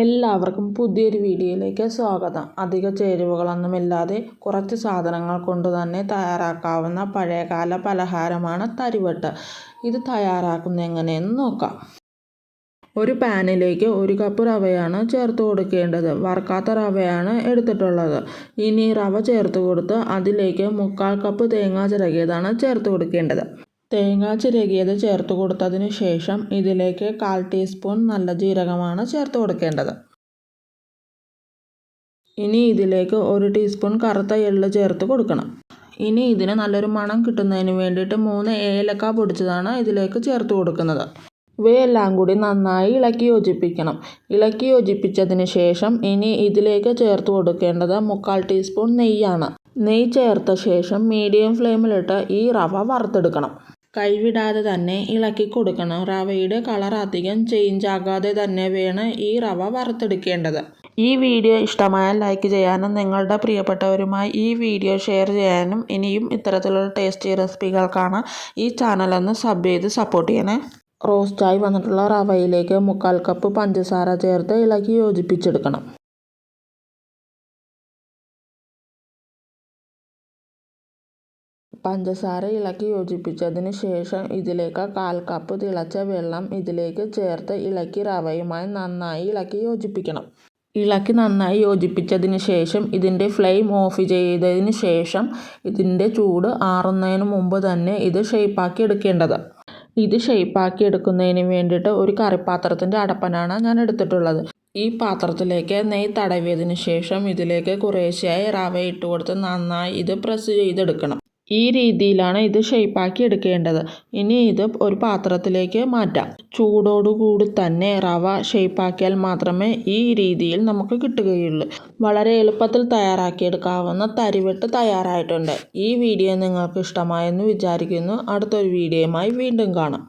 എല്ലാവർക്കും പുതിയൊരു വീഡിയോയിലേക്ക് സ്വാഗതം. അധിക ചേരുവകളൊന്നുമില്ലാതെ കുറച്ച് സാധനങ്ങൾ കൊണ്ട് തന്നെ തയ്യാറാക്കാവുന്ന പഴയകാല പലഹാരമാണ് തരിവട്ട്. ഇത് തയ്യാറാക്കുന്നത് എങ്ങനെയെന്ന് നോക്കാം. ഒരു പാനിലേക്ക് 1 കപ്പ് റവയാണ് ചേർത്ത് കൊടുക്കേണ്ടത്. വറുക്കാത്ത റവയാണ് എടുത്തിട്ടുള്ളത്. ഇനി റവ ചേർത്ത് കൊടുത്ത് അതിലേക്ക് 1/4 കപ്പ് തേങ്ങ ചിരകിയതാണ് ചേർത്ത് കൊടുക്കേണ്ടത്. തേങ്ങ ചിരകിയത് ചേർത്ത് കൊടുത്തതിന് ശേഷം ഇതിലേക്ക് 1/4 ടീസ്പൂൺ നല്ല ജീരകമാണ് ചേർത്ത് കൊടുക്കേണ്ടത്. ഇനി ഇതിലേക്ക് 1 ടീസ്പൂൺ കറുത്ത എള്ള് ചേർത്ത് കൊടുക്കണം. ഇനി ഇതിന് നല്ലൊരു മണം കിട്ടുന്നതിന് വേണ്ടിയിട്ട് 3 ഏലക്ക പൊടിച്ചതാണ് ഇതിലേക്ക് ചേർത്ത് കൊടുക്കുന്നത്. ഇവയെല്ലാം കൂടി നന്നായി ഇളക്കി യോജിപ്പിക്കണം. ഇളക്കി യോജിപ്പിച്ചതിന് ശേഷം ഇനി ഇതിലേക്ക് ചേർത്ത് കൊടുക്കേണ്ടത് 1/4 ടീസ്പൂൺ നെയ്യാണ്. നെയ്യ് ചേർത്ത ശേഷം മീഡിയം ഫ്ലെയിമിലിട്ട് ഈ റവ വറുത്തെടുക്കണം. കൈവിടാതെ തന്നെ ഇളക്കി കൊടുക്കണം. റവയുടെ കളർ അധികം ചേഞ്ച് ആകാതെ തന്നെ വേണം ഈ റവ വറുത്തെടുക്കേണ്ടത്. ഈ വീഡിയോ ഇഷ്ടമായാൽ ലൈക്ക് ചെയ്യാനും നിങ്ങളുടെ പ്രിയപ്പെട്ടവരുമായി ഈ വീഡിയോ ഷെയർ ചെയ്യാനും ഇനിയും ഇത്തരത്തിലുള്ള ടേസ്റ്റി റെസിപ്പികൾക്കാണ് ഈ ചാനലൊന്ന് സബ് ചെയ്ത് സപ്പോർട്ട് ചെയ്യണേ. റോസ്റ്റായി വന്നിട്ടുള്ള റവയിലേക്ക് 1/4 കപ്പ് പഞ്ചസാര ചേർത്ത് ഇളക്കി യോജിപ്പിച്ചെടുക്കണം. പഞ്ചസാര ഇളക്കി യോജിപ്പിച്ചതിന് ശേഷം ഇതിലേക്ക് 1/4 കപ്പ് തിളച്ച വെള്ളം ഇതിലേക്ക് ചേർത്ത് ഇളക്കി റവയുമായി നന്നായി ഇളക്കി യോജിപ്പിക്കണം. ഇളക്കി നന്നായി യോജിപ്പിച്ചതിന് ശേഷം ഇതിൻ്റെ ഫ്ലെയിം ഓഫ് ചെയ്തതിന് ശേഷം ഇതിൻ്റെ ചൂട് ആറുന്നതിന് മുമ്പ് തന്നെ ഇത് ഷേപ്പാക്കി എടുക്കേണ്ടത്. ഇത് ഷേപ്പാക്കി എടുക്കുന്നതിന് വേണ്ടിയിട്ട് ഒരു കറിപ്പാത്രത്തിൻ്റെ അടപ്പനാണ് ഞാൻ എടുത്തിട്ടുള്ളത്. ഈ പാത്രത്തിലേക്ക് നെയ്യ് തടവിയതിന് ശേഷം ഇതിലേക്ക് കുറേശ്ശെയായി റവ ഇട്ട് കൊടുത്ത് നന്നായി ഇത് പ്രസ് ചെയ്തെടുക്കണം. ഈ രീതിയിലാണ് ഇത് ഷേപ്പാക്കി എടുക്കേണ്ടത്. ഇനി ഇത് ഒരു പാത്രത്തിലേക്ക് മാറ്റാം. ചൂടോടുകൂടി തന്നെ റവ ഷേപ്പാക്കിയാൽ മാത്രമേ ഈ രീതിയിൽ നമുക്ക് കിട്ടുകയുള്ളൂ. വളരെ എളുപ്പത്തിൽ തയ്യാറാക്കിയെടുക്കാവുന്ന തരിവട്ട് തയ്യാറായിട്ടുണ്ട്. ഈ വീഡിയോ നിങ്ങൾക്ക് ഇഷ്ടമായെന്ന് വിചാരിക്കുന്നു. അടുത്തൊരു വീഡിയോയുമായി വീണ്ടും കാണാം.